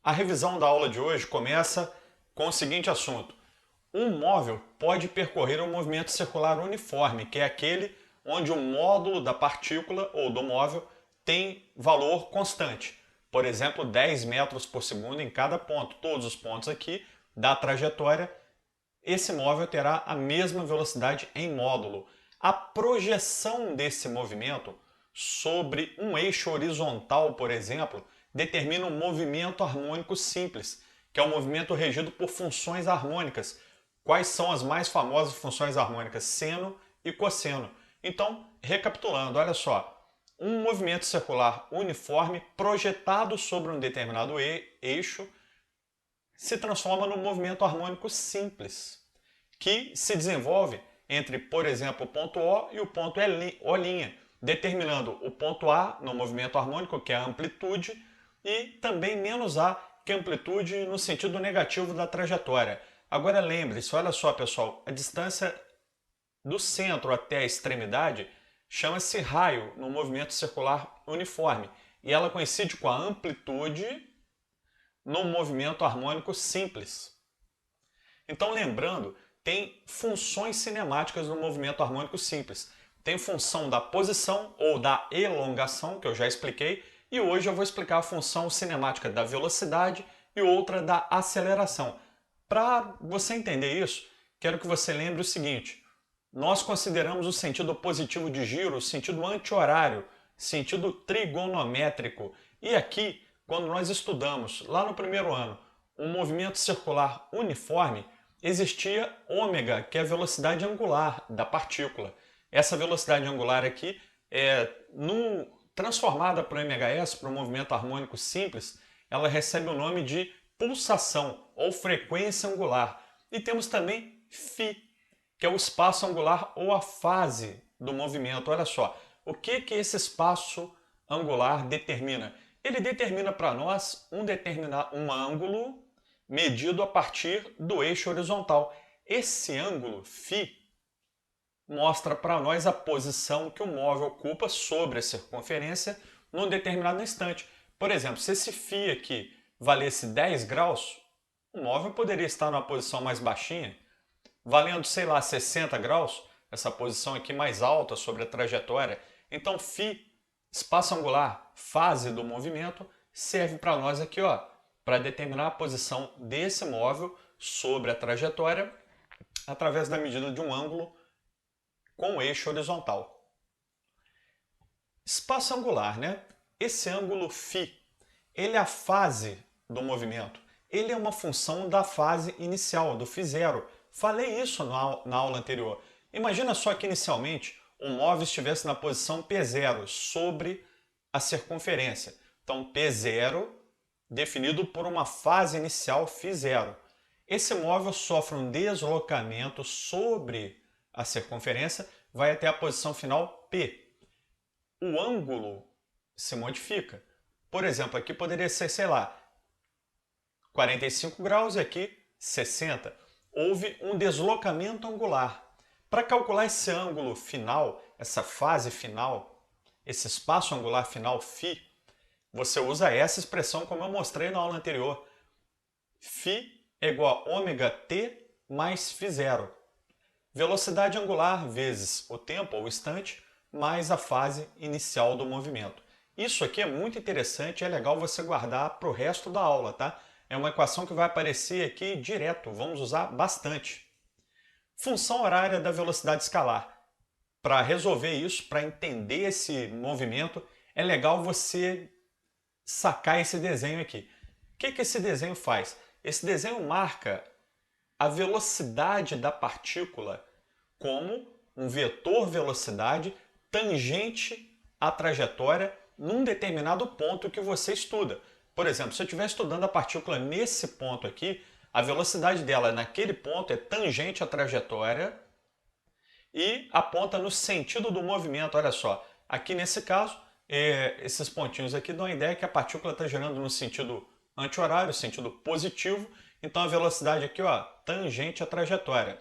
A revisão da aula de hoje começa com o seguinte assunto. Um móvel pode percorrer um movimento circular uniforme, que é aquele onde o módulo da partícula ou do móvel tem valor constante. Por exemplo, 10 metros por segundo em cada ponto. Todos os pontos aqui da trajetória, esse móvel terá a mesma velocidade em módulo. A projeção desse movimento sobre um eixo horizontal, por exemplo, determina um movimento harmônico simples, que é um movimento regido por funções harmônicas. Quais são as mais famosas funções harmônicas? Seno e cosseno. Então, recapitulando, olha só. Um movimento circular uniforme projetado sobre um determinado eixo se transforma num movimento harmônico simples, que se desenvolve entre, por exemplo, o ponto O e o ponto O', determinando o ponto A no movimento harmônico, que é a amplitude, e também menos A, que é a amplitude no sentido negativo da trajetória. Agora lembre-se, olha só pessoal, a distância do centro até a extremidade chama-se raio no movimento circular uniforme, e ela coincide com a amplitude no movimento harmônico simples. Então lembrando, tem funções cinemáticas no movimento harmônico simples. Tem função da posição ou da elongação, que eu já expliquei, e hoje eu vou explicar a função cinemática da velocidade e outra da aceleração. Para você entender isso, quero que você lembre o seguinte: nós consideramos o sentido positivo de giro, o sentido anti-horário, sentido trigonométrico. E aqui, quando nós estudamos, lá no primeiro ano, um movimento circular uniforme, existia ômega, que é a velocidade angular da partícula. Essa velocidade angular aqui transformada para o mhs, para o movimento harmônico simples, ela recebe o nome de pulsação ou frequência angular. E temos também φ, que é o espaço angular ou a fase do movimento. Olha só, o que esse espaço angular determina? Ele determina para nós um ângulo medido a partir do eixo horizontal. Esse ângulo φ mostra para nós a posição que o móvel ocupa sobre a circunferência num determinado instante. Por exemplo, se esse φ aqui valesse 10 graus, o móvel poderia estar numa posição mais baixinha, valendo, sei lá, 60 graus, essa posição aqui mais alta sobre a trajetória. Então, φ, espaço angular, fase do movimento, serve para nós aqui, ó, para determinar a posição desse móvel sobre a trajetória através da medida de um ângulo com o eixo horizontal. Espaço angular, né? Esse ângulo φ, ele é a fase do movimento. Ele é uma função da fase inicial, do φ0. Falei isso na aula anterior. Imagina só que inicialmente o móvel estivesse na posição P0 sobre a circunferência. Então P0 definido por uma fase inicial φ0. Esse móvel sofre um deslocamento sobre a circunferência, vai até a posição final P. O ângulo se modifica. Por exemplo, aqui poderia ser, sei lá, 45 graus e aqui 60. Houve um deslocamento angular. Para calcular esse ângulo final, essa fase final, esse espaço angular final φ, você usa essa expressão como eu mostrei na aula anterior. φ é igual a ômega-t mais φ0. Velocidade angular vezes o tempo ou instante mais a fase inicial do movimento. Isso aqui é muito interessante e é legal você guardar para o resto da aula, tá? É uma equação que vai aparecer aqui direto, vamos usar bastante. Função horária da velocidade escalar. Para resolver isso, para entender esse movimento, é legal você sacar esse desenho aqui. O que esse desenho faz? Esse desenho marca a velocidade da partícula como um vetor velocidade tangente à trajetória num determinado ponto que você estuda. Por exemplo, se eu estiver estudando a partícula nesse ponto aqui, a velocidade dela naquele ponto é tangente à trajetória e aponta no sentido do movimento. Olha só, aqui nesse caso, esses pontinhos aqui dão a ideia que a partícula está girando no sentido anti-horário, sentido positivo, então a velocidade aqui, ó, tangente à trajetória.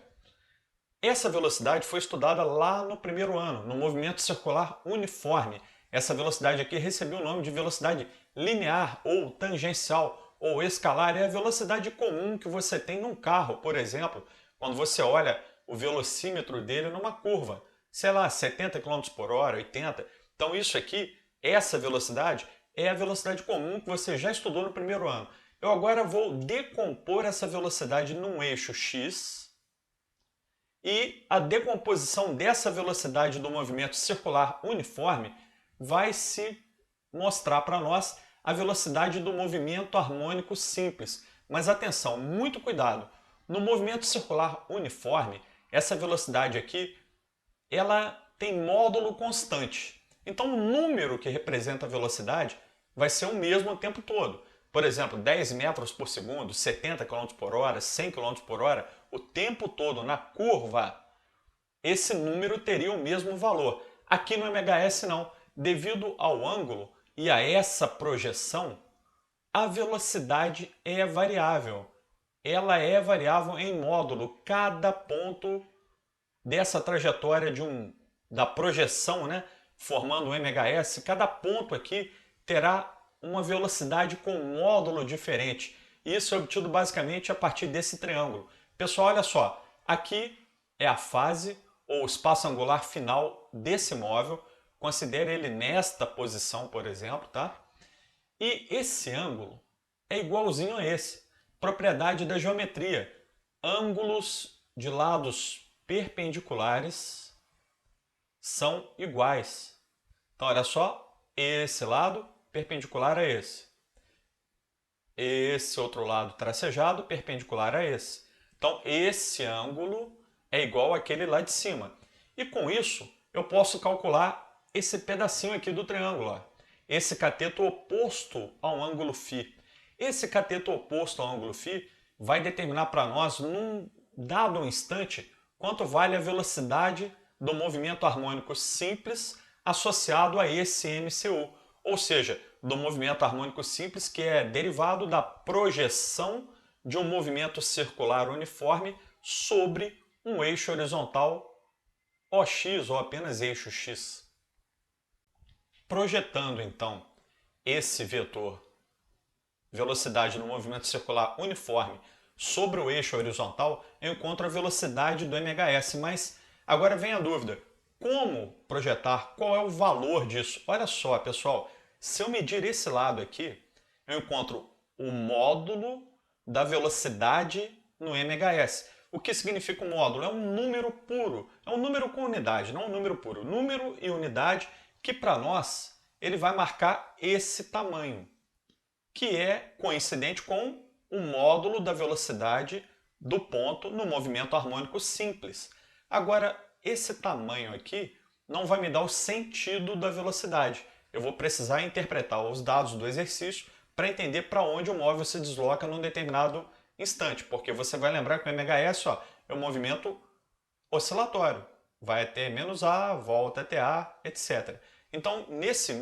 Essa velocidade foi estudada lá no primeiro ano, no movimento circular uniforme. Essa velocidade aqui recebeu o nome de velocidade linear ou tangencial, ou escalar é a velocidade comum que você tem num carro, por exemplo, quando você olha o velocímetro dele numa curva, sei lá, 70 km por hora, 80. Então isso aqui, essa velocidade, é a velocidade comum que você já estudou no primeiro ano. Eu agora vou decompor essa velocidade num eixo x, e a decomposição dessa velocidade do movimento circular uniforme vai se mostrar para nós a velocidade do movimento harmônico simples. Mas atenção, muito cuidado. No movimento circular uniforme, essa velocidade aqui, ela tem módulo constante. Então o número que representa a velocidade vai ser o mesmo o tempo todo. Por exemplo, 10 metros por segundo, 70 km por hora, 100 km por hora, o tempo todo na curva, esse número teria o mesmo valor. Aqui no MHS não. Devido ao ângulo e a essa projeção, a velocidade é variável. Ela é variável em módulo. Cada ponto dessa trajetória da projeção, né, formando o MHS, cada ponto aqui terá uma velocidade com módulo diferente. Isso é obtido basicamente a partir desse triângulo. Pessoal, olha só, aqui é a fase ou espaço angular final desse móvel. Considere ele nesta posição, por exemplo, tá? E esse ângulo é igualzinho a esse. Propriedade da geometria. Ângulos de lados perpendiculares são iguais. Então, olha só, esse lado perpendicular a esse. Esse outro lado tracejado perpendicular a esse. Então, esse ângulo é igual àquele lá de cima. E com isso, eu posso calcular esse pedacinho aqui do triângulo. Ó. Esse cateto oposto ao ângulo φ. Esse cateto oposto ao ângulo φ vai determinar para nós, num dado instante, quanto vale a velocidade do movimento harmônico simples associado a esse MCU. Ou seja, do movimento harmônico simples que é derivado da projeção de um movimento circular uniforme sobre um eixo horizontal OX ou apenas eixo X. Projetando então esse vetor velocidade no movimento circular uniforme sobre o eixo horizontal, eu encontro a velocidade do MHS, mas agora vem a dúvida, como projetar? Qual é o valor disso? Olha só, pessoal, se eu medir esse lado aqui, eu encontro o módulo da velocidade no MHS. O que significa um módulo? É um número puro, é um número com unidade, não um número puro. Número e unidade que para nós ele vai marcar esse tamanho, que é coincidente com o módulo da velocidade do ponto no movimento harmônico simples. Agora, esse tamanho aqui não vai me dar o sentido da velocidade. Eu vou precisar interpretar os dados do exercício para entender para onde o móvel se desloca num determinado instante, porque você vai lembrar que o MHS é um movimento oscilatório. Vai até menos A, volta até A, etc. Então, nesse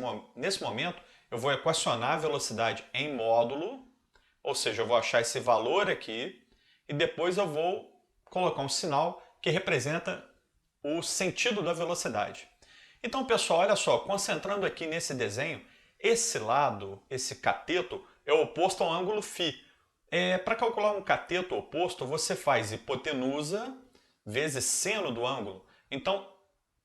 momento, eu vou equacionar a velocidade em módulo, ou seja, eu vou achar esse valor aqui, e depois eu vou colocar um sinal que representa o sentido da velocidade. Então, pessoal, olha só, concentrando aqui nesse desenho, esse lado, esse cateto, é o oposto ao ângulo φ. Para calcular um cateto oposto, você faz hipotenusa vezes seno do ângulo. Então,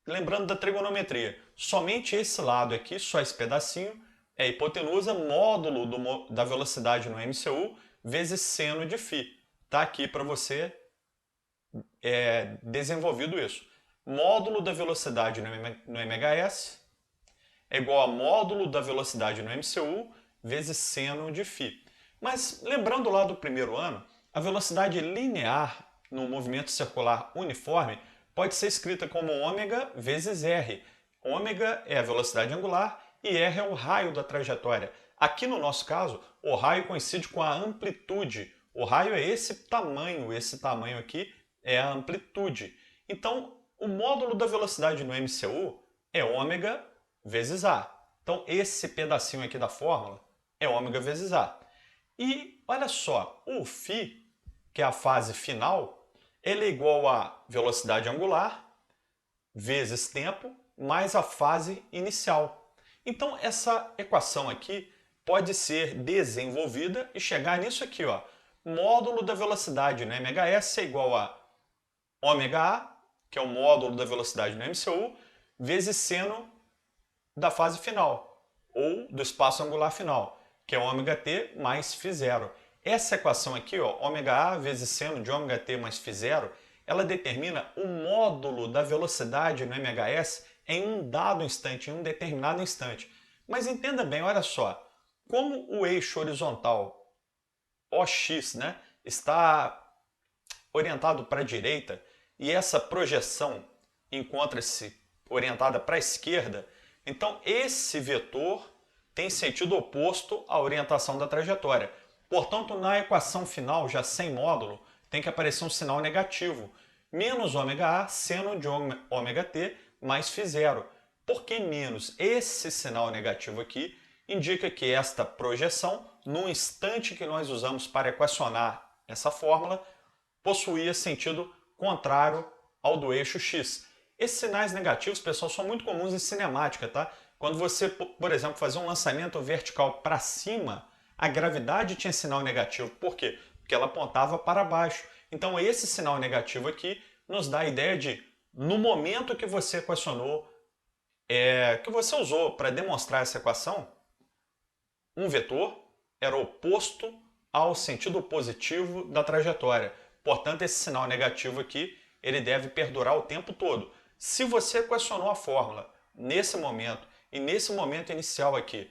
lembrando da trigonometria, somente esse lado aqui, só esse pedacinho, é hipotenusa módulo da velocidade no MCU vezes seno de φ. Está aqui para você desenvolvido isso. Módulo da velocidade no MHS é igual a módulo da velocidade no MCU vezes seno de φ. Mas lembrando lá do primeiro ano, a velocidade linear no movimento circular uniforme pode ser escrita como ômega vezes r. Ômega é a velocidade angular e r é o raio da trajetória. Aqui no nosso caso, o raio coincide com a amplitude. O raio é esse tamanho aqui é a amplitude. Então, o módulo da velocidade no MCU é ômega vezes a. Então, esse pedacinho aqui da fórmula é ômega vezes a. E olha só, o φ, que é a fase final, ele é igual a velocidade angular vezes tempo mais a fase inicial. Então, essa equação aqui pode ser desenvolvida e chegar nisso aqui, ó. Módulo da velocidade no MHS é igual a ômega-A, que é o módulo da velocidade no MCU, vezes seno da fase final, ou do espaço angular final, que é ômega-t mais φ0. Essa equação aqui, ó, ômega-A vezes seno de ômega-t mais φ0, ela determina o módulo da velocidade no MHS em um dado instante, em um determinado instante. Mas entenda bem, olha só, como o eixo horizontal OX, né, está orientado para a direita e essa projeção encontra-se orientada para a esquerda, então esse vetor tem sentido oposto à orientação da trajetória. Portanto, na equação final, já sem módulo, tem que aparecer um sinal negativo, menos ômega-A seno de ômega-t mais φ0. Por que menos? Esse sinal negativo aqui indica que esta projeção, no instante que nós usamos para equacionar essa fórmula, possuía sentido contrário ao do eixo X. Esses sinais negativos, pessoal, são muito comuns em cinemática, tá? Quando você, por exemplo, fazia um lançamento vertical para cima, a gravidade tinha sinal negativo. Por quê? Porque ela apontava para baixo. Então esse sinal negativo aqui nos dá a ideia de, no momento que você equacionou, que você usou para demonstrar essa equação, um vetor era oposto ao sentido positivo da trajetória. Portanto, esse sinal negativo aqui, ele deve perdurar o tempo todo. Se você equacionou a fórmula nesse momento e nesse momento inicial aqui,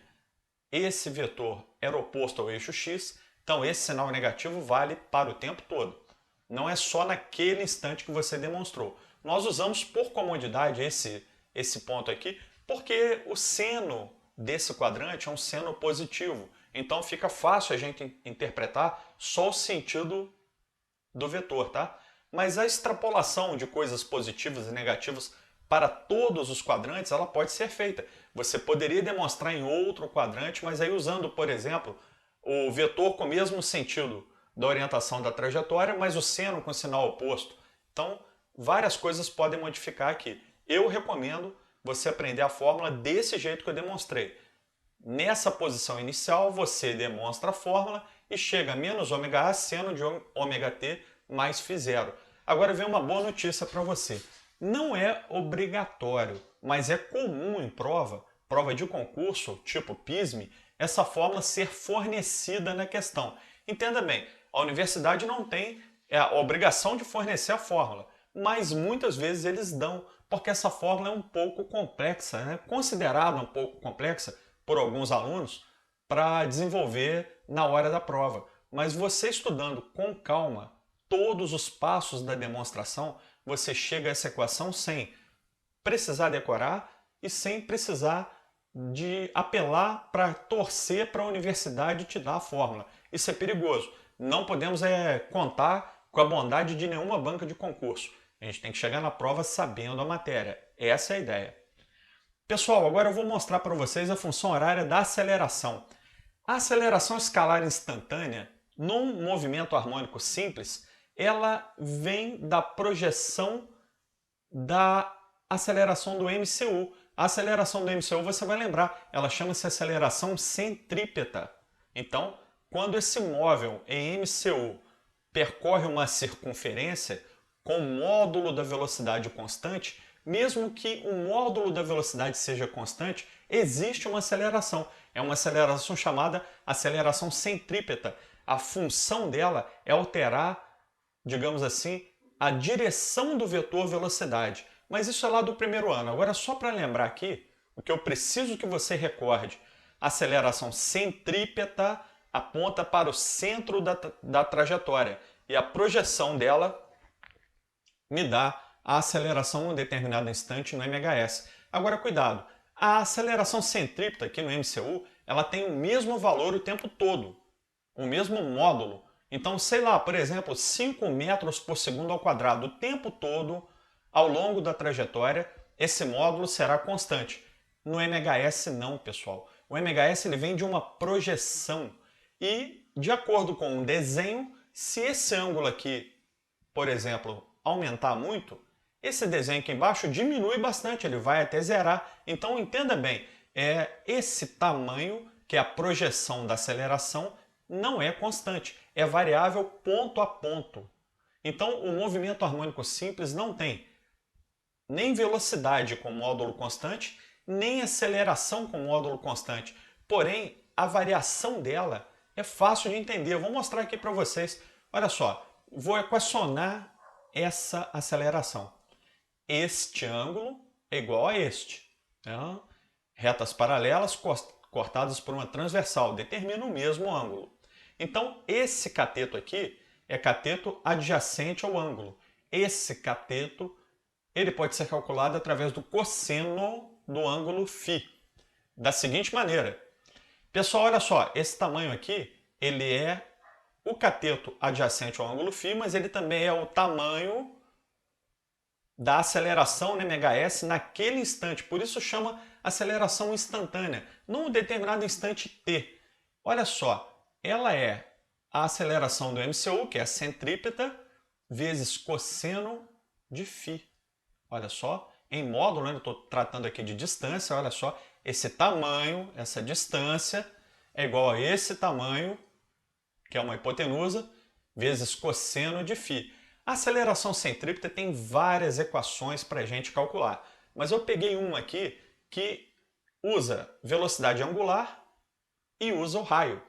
esse vetor era oposto ao eixo X, então esse sinal negativo vale para o tempo todo. Não é só naquele instante que você demonstrou. Nós usamos por comodidade esse ponto aqui, porque o seno desse quadrante é um seno positivo. Então fica fácil a gente interpretar só o sentido do vetor, tá? Mas a extrapolação de coisas positivas e negativas para todos os quadrantes, ela pode ser feita. Você poderia demonstrar em outro quadrante, mas aí usando, por exemplo, o vetor com o mesmo sentido da orientação da trajetória, mas o seno com sinal oposto. Então, várias coisas podem modificar aqui. Eu recomendo você aprender a fórmula desse jeito que eu demonstrei. Nessa posição inicial, você demonstra a fórmula e chega a menos ômega-A seno de ômega-t mais φ0. Agora vem uma boa notícia para você. Não é obrigatório, mas é comum em prova de concurso, tipo PISME, essa fórmula ser fornecida na questão. Entenda bem, a universidade não tem a obrigação de fornecer a fórmula, mas muitas vezes eles dão, porque essa fórmula é um pouco complexa, né? Considerada um pouco complexa por alguns alunos para desenvolver na hora da prova. Mas você estudando com calma todos os passos da demonstração, você chega a essa equação sem precisar decorar e sem precisar de apelar para torcer para a universidade te dar a fórmula. Isso é perigoso. Não podemos contar com a bondade de nenhuma banca de concurso. A gente tem que chegar na prova sabendo a matéria. Essa é a ideia. Pessoal, agora eu vou mostrar para vocês a função horária da aceleração. A aceleração escalar instantânea, num movimento harmônico simples, ela vem da projeção da aceleração do MCU. A aceleração do MCU, você vai lembrar, ela chama-se aceleração centrípeta. Então, quando esse móvel em MCU percorre uma circunferência com módulo da velocidade constante, mesmo que o módulo da velocidade seja constante, existe uma aceleração. É uma aceleração chamada aceleração centrípeta. A função dela é alterar, digamos assim, a direção do vetor velocidade. Mas isso é lá do primeiro ano. Agora, só para lembrar aqui, o que eu preciso que você recorde, a aceleração centrípeta aponta para o centro da trajetória e a projeção dela me dá a aceleração em um determinado instante no MHS. Agora, cuidado, a aceleração centrípeta aqui no MCU, ela tem o mesmo valor o tempo todo, o mesmo módulo. Então, sei lá, por exemplo, 5 metros por segundo ao quadrado, o tempo todo, ao longo da trajetória, esse módulo será constante. No MHS não, pessoal. O MHS ele vem de uma projeção e, de acordo com o desenho, se esse ângulo aqui, por exemplo, aumentar muito, esse desenho aqui embaixo diminui bastante, ele vai até zerar. Então, entenda bem, esse tamanho que é a projeção da aceleração, não é constante, é variável ponto a ponto. Então, o movimento harmônico simples não tem nem velocidade com módulo constante, nem aceleração com módulo constante. Porém, a variação dela é fácil de entender. Eu vou mostrar aqui para vocês. Olha só, vou equacionar essa aceleração. Este ângulo é igual a este. Né? Retas paralelas cortadas por uma transversal determinam o mesmo ângulo. Então, esse cateto aqui é cateto adjacente ao ângulo. Esse cateto ele pode ser calculado através do cosseno do ângulo φ. Da seguinte maneira. Pessoal, olha só, esse tamanho aqui, ele é o cateto adjacente ao ângulo φ, mas ele também é o tamanho da aceleração MHS naquele instante. Por isso chama aceleração instantânea, num determinado instante t. Olha só, ela é a aceleração do MCU, que é a centrípeta, vezes cosseno de φ. Olha só, em módulo, né, eu estou tratando aqui de distância, olha só, esse tamanho, essa distância, é igual a esse tamanho, que é uma hipotenusa, vezes cosseno de φ. A aceleração centrípeta tem várias equações para a gente calcular, mas eu peguei uma aqui que usa velocidade angular e usa o raio.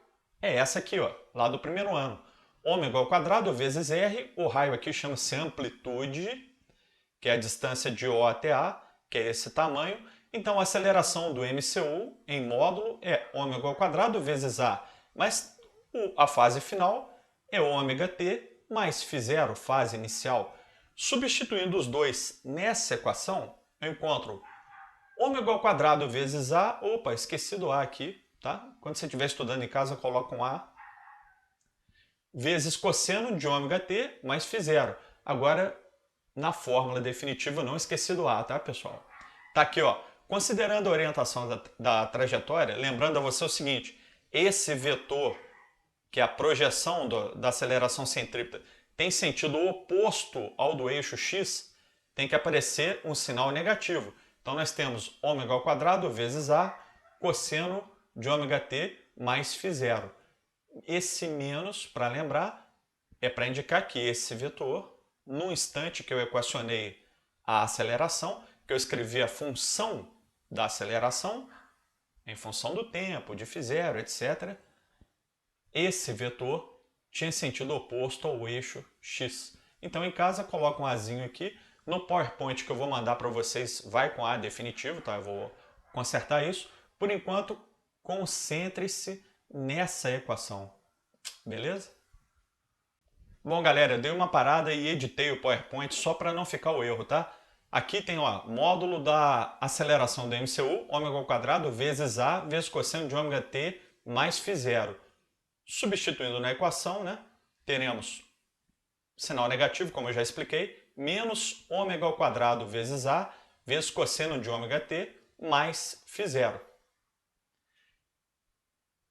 É essa aqui, ó, lá do primeiro ano. Ômega ao quadrado vezes r, o raio aqui chama-se amplitude, que é a distância de O até A, que é esse tamanho. Então a aceleração do MCU em módulo é ômega ao quadrado vezes A, mas a fase final é ômega t mais φ0, fase inicial. Substituindo os dois nessa equação, eu encontro ômega ao quadrado vezes A, opa, esqueci do A aqui, tá? Quando você estiver estudando em casa, coloca um A, vezes cosseno de ômega t mais φ0. Agora, na fórmula definitiva, não esqueci do A, tá, pessoal? Tá aqui, ó. Considerando a orientação da trajetória, lembrando a você o seguinte, esse vetor, que é a projeção da aceleração centrípeta, tem sentido oposto ao do eixo x, tem que aparecer um sinal negativo. Então nós temos ômega ao quadrado vezes A, cosseno de ômega t mais φ0. Esse menos, para lembrar, é para indicar que esse vetor, no instante que eu equacionei a aceleração, que eu escrevi a função da aceleração, em função do tempo, de φ0, etc., esse vetor tinha sentido oposto ao eixo x. Então em casa coloca um azinho aqui. No PowerPoint que eu vou mandar para vocês vai com A definitivo, tá? Eu vou consertar isso. Por enquanto, concentre-se nessa equação. Beleza? Bom, galera, eu dei uma parada e editei o PowerPoint só para não ficar o erro, tá? Aqui tem, ó, módulo da aceleração do MCU, ômega ao quadrado vezes A vezes cosseno de ômega t mais φ0. Substituindo na equação, né, teremos sinal negativo, como eu já expliquei, menos ômega ao quadrado vezes A vezes cosseno de ômega t mais φ0.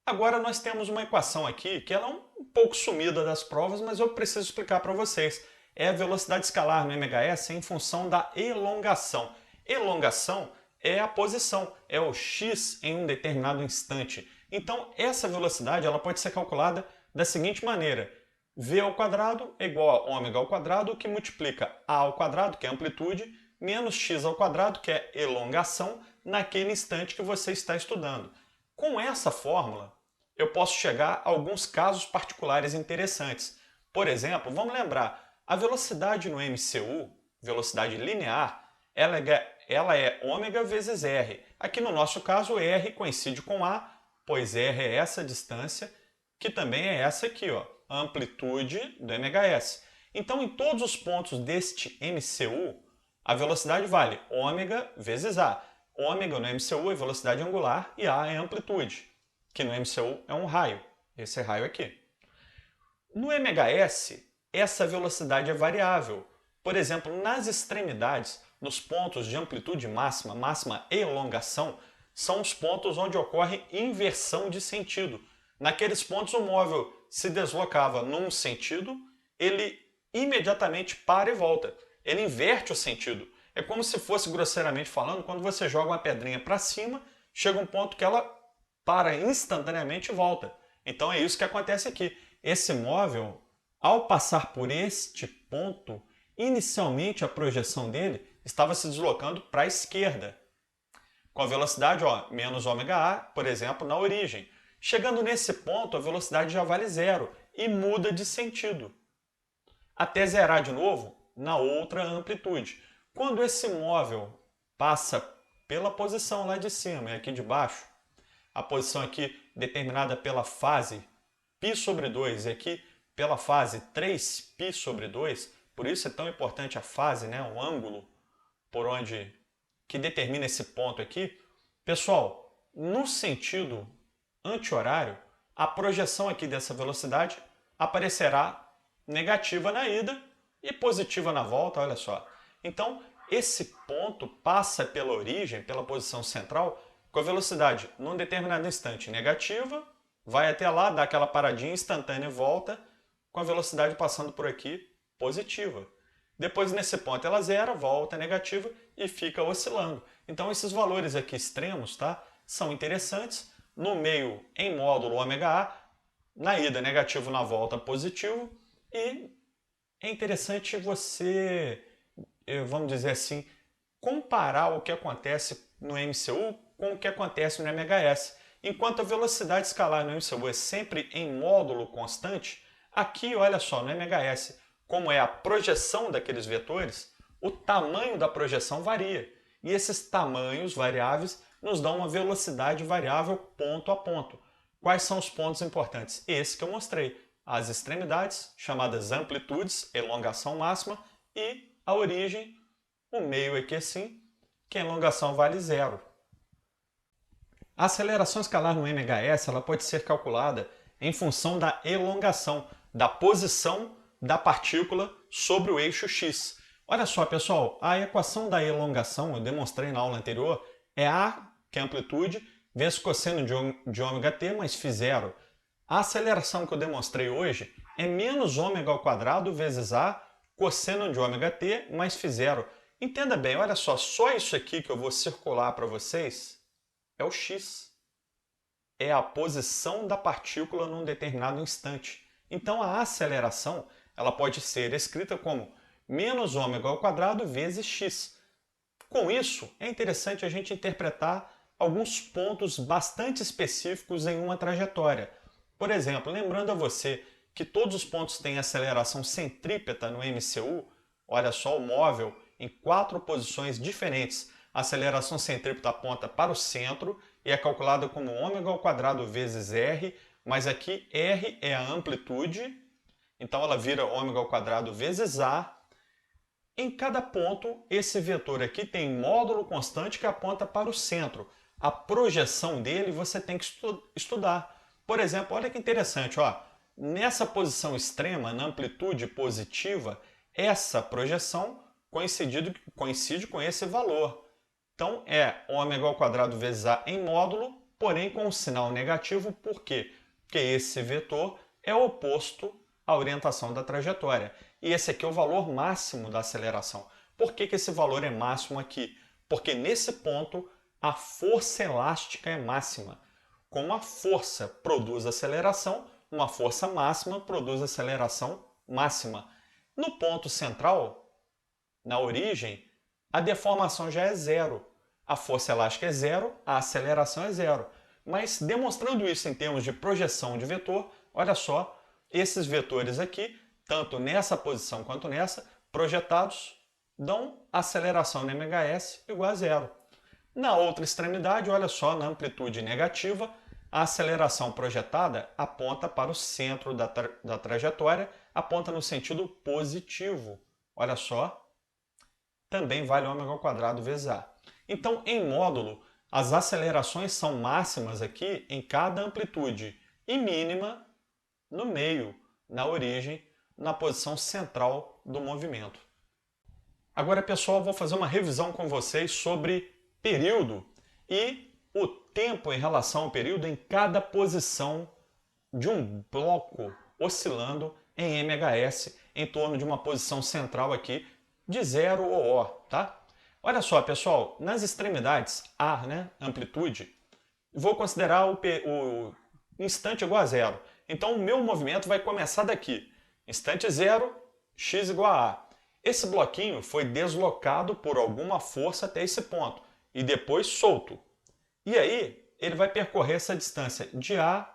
Agora nós temos uma equação aqui que ela é um pouco sumida das provas, mas eu preciso explicar para vocês. É a velocidade escalar no MHS em função da elongação. Elongação é a posição, é o x em um determinado instante. Então essa velocidade ela pode ser calculada da seguinte maneira. V ao quadrado é igual a ômega ao quadrado, que multiplica A ao quadrado, que é a amplitude, menos x ao quadrado, que é elongação, naquele instante que você está estudando. Com essa fórmula, eu posso chegar a alguns casos particulares interessantes. Por exemplo, vamos lembrar, a velocidade no MCU, velocidade linear, ela é ômega vezes r. Aqui no nosso caso, r coincide com A, pois r é essa distância, que também é essa aqui, ó, a amplitude do MHS. Então, em todos os pontos deste MCU, a velocidade vale ômega vezes A. Ômega no MCU é velocidade angular e A é amplitude, que no MCU é um raio, esse raio aqui. No MHS, essa velocidade é variável. Por exemplo, nas extremidades, nos pontos de amplitude máxima, máxima e elongação, são os pontos onde ocorre inversão de sentido. Naqueles pontos o móvel se deslocava num sentido, ele imediatamente para e volta. Ele inverte o sentido. É como se fosse, grosseiramente falando, quando você joga uma pedrinha para cima, chega um ponto que ela para instantaneamente e volta. Então é isso que acontece aqui. Esse móvel, ao passar por este ponto, inicialmente a projeção dele estava se deslocando para a esquerda, com a velocidade menos ômega A, por exemplo, na origem. Chegando nesse ponto, a velocidade já vale zero e muda de sentido, até zerar de novo na outra amplitude. Quando esse móvel passa pela posição lá de cima e aqui de baixo, a posição aqui determinada pela fase π sobre 2 e aqui pela fase 3π sobre 2, por isso é tão importante a fase, né, o ângulo por onde que determina esse ponto aqui. Pessoal, no sentido anti-horário, a projeção aqui dessa velocidade aparecerá negativa na ida e positiva na volta, olha só. Então, esse ponto passa pela origem, pela posição central, com a velocidade num determinado instante negativa, vai até lá, dá aquela paradinha instantânea e volta, com a velocidade passando por aqui positiva. Depois, nesse ponto, ela zera, volta negativa e fica oscilando. Então, esses valores aqui extremos, tá, são interessantes. No meio, em módulo ômega A, na ida negativo, na volta positivo. E é interessante você, vamos dizer assim, comparar o que acontece no MCU com o que acontece no MHS. Enquanto a velocidade escalar no MCU é sempre em módulo constante, aqui, olha só, no MHS, como é a projeção daqueles vetores, o tamanho da projeção varia. E esses tamanhos variáveis nos dão uma velocidade variável ponto a ponto. Quais são os pontos importantes? Esse que eu mostrei. As extremidades, chamadas amplitudes, elongação máxima, e a origem, o meio aqui assim, que a elongação vale zero. A aceleração escalar no MHS ela pode ser calculada em função da elongação, da posição da partícula sobre o eixo x. Olha só, pessoal, a equação da elongação, eu demonstrei na aula anterior, é A, que é a amplitude, vezes cosseno de ômega t mais φ0. A aceleração que eu demonstrei hoje é menos ômega ao quadrado vezes A, cosseno de ômega t mais φ0. Entenda bem, olha só isso aqui que eu vou circular para vocês é o x. É a posição da partícula num determinado instante. Então a aceleração ela pode ser escrita como menos ômega ao quadrado vezes x. Com isso, é interessante a gente interpretar alguns pontos bastante específicos em uma trajetória. Por exemplo, lembrando a você que todos os pontos têm aceleração centrípeta no MCU, olha só o móvel em 4 posições diferentes. A aceleração centrípeta aponta para o centro e é calculada como ômega ao quadrado vezes r, mas aqui r é a amplitude, então ela vira ômega ao quadrado vezes a. Em cada ponto, esse vetor aqui tem módulo constante que aponta para o centro. A projeção dele você tem que estudar. Por exemplo, olha que interessante, nessa posição extrema, na amplitude positiva, essa projeção coincide com esse valor. Então é ômega ao quadrado vezes a em módulo, porém com um sinal negativo. Por quê? Porque esse vetor é oposto à orientação da trajetória. E esse aqui é o valor máximo da aceleração. Por que esse valor é máximo aqui? Porque nesse ponto a força elástica é máxima. Como a força produz aceleração, uma força máxima produz aceleração máxima. No ponto central, na origem, a deformação já é zero. A força elástica é zero, a aceleração é zero. Mas demonstrando isso em termos de projeção de vetor, olha só, esses vetores aqui, tanto nessa posição quanto nessa, projetados, dão aceleração no MHS igual a zero. Na outra extremidade, olha só, na amplitude negativa, a aceleração projetada aponta para o centro da trajetória, aponta no sentido positivo. Olha só, também vale ômega ao quadrado vezes a. Então, em módulo, as acelerações são máximas aqui em cada amplitude e mínima no meio, na origem, na posição central do movimento. Agora, pessoal, vou fazer uma revisão com vocês sobre período e o tempo em relação ao período em cada posição de um bloco oscilando em MHS em torno de uma posição central aqui de 0 ou O, tá? Olha só, pessoal, nas extremidades A, né, amplitude, vou considerar o instante igual a zero. Então o meu movimento vai começar daqui. Instante zero, x igual a A. Esse bloquinho foi deslocado por alguma força até esse ponto e depois solto. E aí ele vai percorrer essa distância de A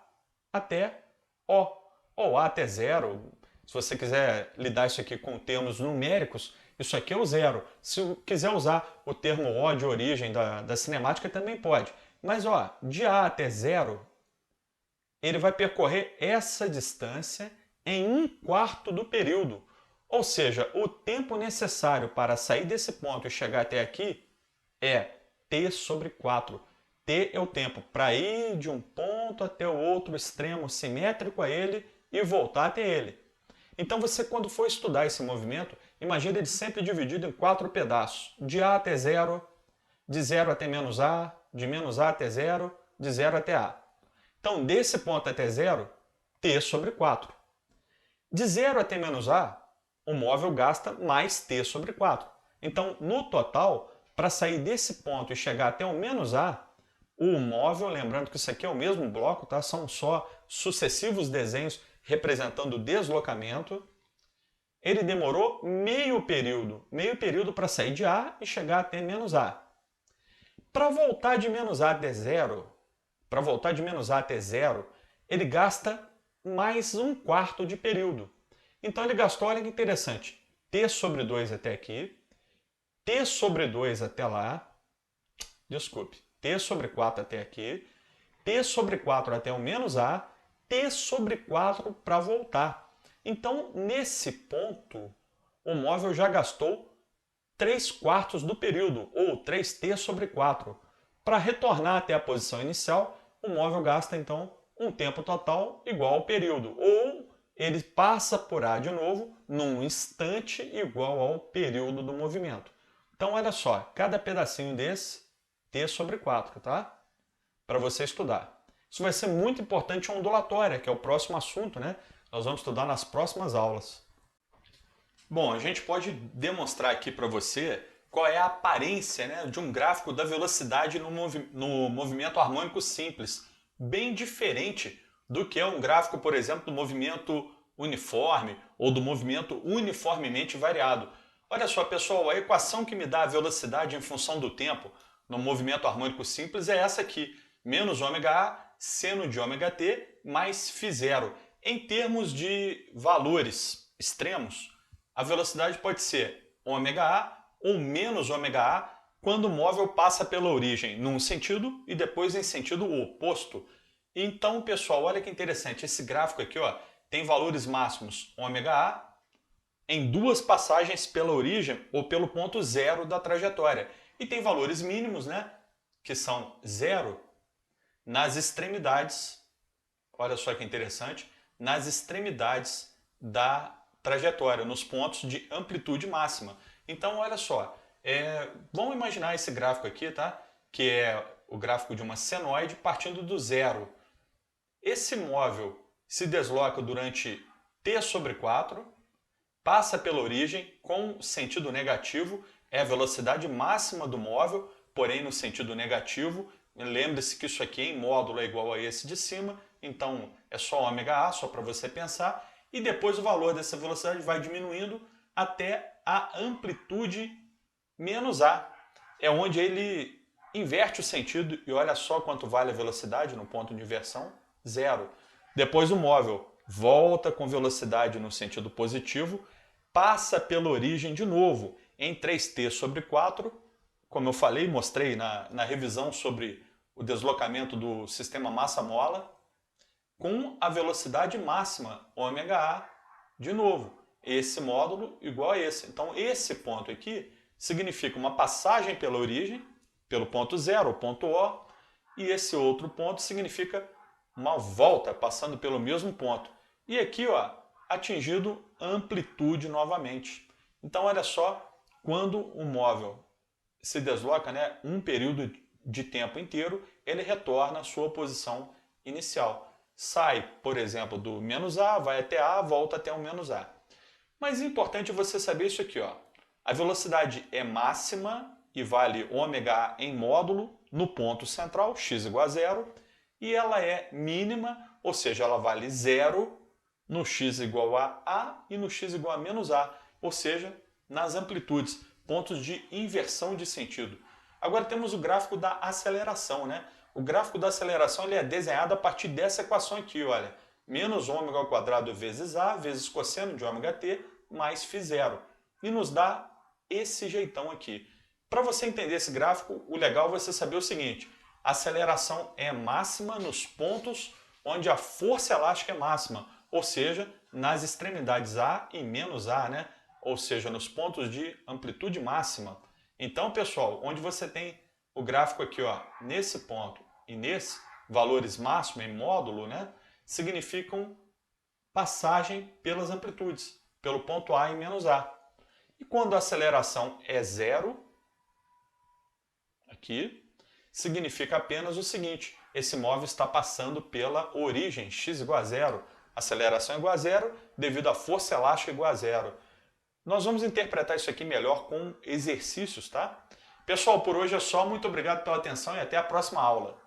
até O, ou A até zero. Se você quiser lidar isso aqui com termos numéricos, isso aqui é o zero. Se quiser usar o termo O de origem da cinemática, também pode. Mas ó, de A até zero, ele vai percorrer essa distância em 1/4 do período. Ou seja, o tempo necessário para sair desse ponto e chegar até aqui é t sobre 4. T é o tempo para ir de um ponto até o outro extremo simétrico a ele e voltar até ele. Então você, quando for estudar esse movimento, imagine ele sempre dividido em 4 pedaços. De A até zero, de zero até menos A, de menos A até zero, de zero até A. Então, desse ponto até zero, t sobre 4. De zero até menos A, o móvel gasta mais t sobre 4. Então, no total, para sair desse ponto e chegar até o menos A, o móvel, lembrando que isso aqui é o mesmo bloco, tá? São só sucessivos desenhos representando o deslocamento, ele demorou meio período para sair de A e chegar até menos A. Para voltar de menos A até zero, ele gasta mais 1/4 de período. Então ele gastou, olha que interessante, t sobre 2 até aqui, t sobre 2 até lá, t sobre 4 até aqui, t sobre 4 até o menos A, t sobre 4 para voltar. Então, nesse ponto, o móvel já gastou 3/4 do período, ou 3t sobre 4. Para retornar até a posição inicial, o móvel gasta, então, um tempo total igual ao período, ou ele passa por A de novo num instante igual ao período do movimento. Então, olha só, cada pedacinho desse, t sobre 4, tá? Para você estudar. Isso vai ser muito importante em ondulatória, que é o próximo assunto, né? Nós vamos estudar nas próximas aulas. Bom, a gente pode demonstrar aqui para você qual é a aparência, né, de um gráfico da velocidade no movimento harmônico simples, bem diferente do que é um gráfico, por exemplo, do movimento uniforme ou do movimento uniformemente variado. Olha só, pessoal, a equação que me dá a velocidade em função do tempo no movimento harmônico simples é essa aqui, menos ômega A, seno de ômega t, mais φ0. Em termos de valores extremos, a velocidade pode ser ômega A ou menos ômega A quando o móvel passa pela origem num sentido e depois em sentido oposto. Então, pessoal, olha que interessante, esse gráfico aqui ó, tem valores máximos ômega A em 2 passagens pela origem ou pelo ponto zero da trajetória. E tem valores mínimos, né, que são 0 nas extremidades, olha só que interessante, nas extremidades da trajetória, nos pontos de amplitude máxima. Então, olha só, vamos imaginar esse gráfico aqui, tá? Que é o gráfico de uma senoide partindo do zero. Esse móvel se desloca durante t sobre 4, passa pela origem com sentido negativo, é a velocidade máxima do móvel, porém no sentido negativo. Lembre-se que isso aqui em módulo é igual a esse de cima, então é só ômega A, só para você pensar. E depois o valor dessa velocidade vai diminuindo até a amplitude menos A. É onde ele inverte o sentido e olha só quanto vale a velocidade no ponto de inversão, 0. Depois o móvel volta com velocidade no sentido positivo, passa pela origem de novo em 3t sobre 4, como eu falei, mostrei na revisão sobre o deslocamento do sistema massa-mola, com a velocidade máxima, ômega A, de novo. Esse módulo igual a esse. Então, esse ponto aqui significa uma passagem pela origem, pelo ponto zero, o ponto O, e esse outro ponto significa uma volta, passando pelo mesmo ponto. E aqui, ó, atingido amplitude novamente. Então, olha só, quando o móvel se desloca, né, um período de tempo inteiro, ele retorna à sua posição inicial. Sai, por exemplo, do menos A, vai até A, volta até o menos A. Mas é importante você saber isso aqui, ó. A velocidade é máxima e vale ômega A em módulo no ponto central, x igual a zero, e ela é mínima, ou seja, ela vale zero no x igual a A e no x igual a menos A, ou seja, nas amplitudes, pontos de inversão de sentido. Agora temos o gráfico da aceleração, né? O gráfico da aceleração ele é desenhado a partir dessa equação aqui, olha. Menos ômega ao quadrado vezes A, vezes cosseno de ômega t, mais φ0. E nos dá esse jeitão aqui. Para você entender esse gráfico, o legal é você saber o seguinte: a aceleração é máxima nos pontos onde a força elástica é máxima, ou seja, nas extremidades A e menos A, né? Ou seja, nos pontos de amplitude máxima. Então, pessoal, onde você tem o gráfico aqui, ó, nesse ponto e nesse, valores máximo em módulo, né? Significam passagem pelas amplitudes, pelo ponto A e menos A. E quando a aceleração é zero, aqui, significa apenas o seguinte: esse móvel está passando pela origem, x igual a zero, aceleração igual a zero, devido à força elástica igual a zero. Nós vamos interpretar isso aqui melhor com exercícios, tá? Pessoal, por hoje é só. Muito obrigado pela atenção e até a próxima aula.